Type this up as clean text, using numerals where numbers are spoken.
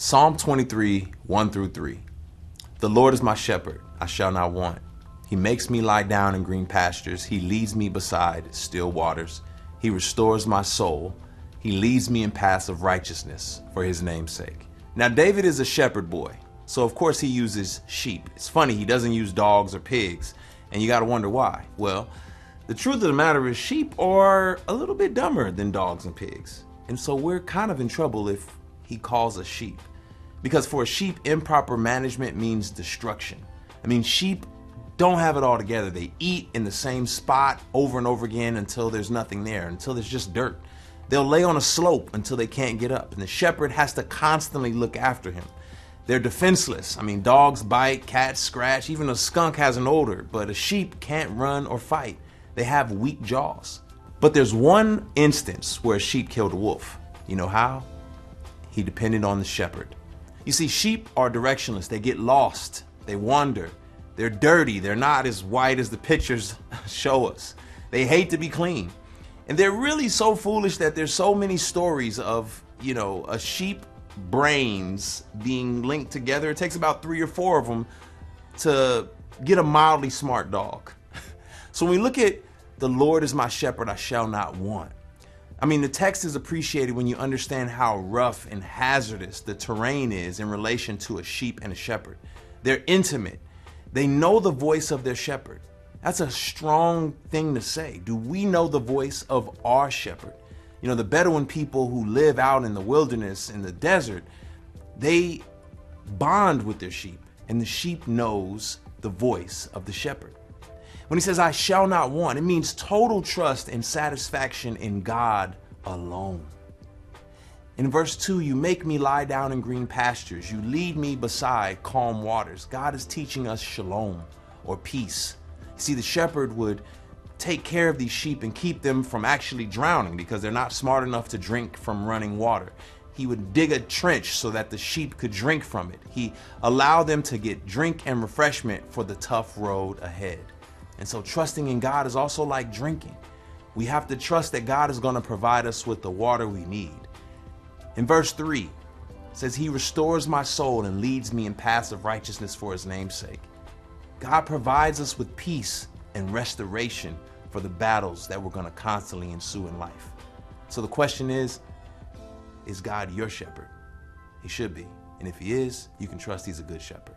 Psalm 23, 1 through 3. The Lord is my shepherd, I shall not want. He makes me lie down in green pastures. He leads me beside still waters. He restores my soul. He leads me in paths of righteousness for his name's sake. Now, David is a shepherd boy, so of course he uses sheep. It's funny, he doesn't use dogs or pigs, and you got to wonder why. Well, the truth of the matter is sheep are a little bit dumber than dogs and pigs. And so we're kind of in trouble if he calls us sheep. Because for a sheep, improper management means destruction. I mean, sheep don't have it all together. They eat in the same spot over and over again until there's nothing there, until there's just dirt. They'll lay on a slope until they can't get up, and the shepherd has to constantly look after him. They're defenseless. I mean, dogs bite, cats scratch, even a skunk has an odor, but a sheep can't run or fight. They have weak jaws. But there's one instance where a sheep killed a wolf. You know how? He depended on the shepherd. You see, sheep are directionless. They get lost. They wander. They're dirty. They're not as white as the pictures show us. They hate to be clean. And they're really so foolish that there's so many stories of, a sheep brains being linked together. It takes about 3 or 4 of them to get a mildly smart dog. So when we look at the Lord is my shepherd, I shall not want. I mean, the text is appreciated when you understand how rough and hazardous the terrain is in relation to a sheep and a shepherd. They're intimate. They know the voice of their shepherd. That's a strong thing to say. Do we know the voice of our shepherd? The Bedouin people who live out in the wilderness, in the desert, they bond with their sheep, and the sheep knows the voice of the shepherd. When he says, I shall not want, it means total trust and satisfaction in God alone. In verse 2, you make me lie down in green pastures. You lead me beside calm waters. God is teaching us shalom, or peace. You see, the shepherd would take care of these sheep and keep them from actually drowning because they're not smart enough to drink from running water. He would dig a trench so that the sheep could drink from it. He allowed them to get drink and refreshment for the tough road ahead. And so trusting in God is also like drinking. We have to trust that God is going to provide us with the water we need. In verse 3, it says, He restores my soul and leads me in paths of righteousness for his name's sake. God provides us with peace and restoration for the battles that we're going to constantly ensue in life. So the question is God your shepherd? He should be. And if he is, you can trust he's a good shepherd.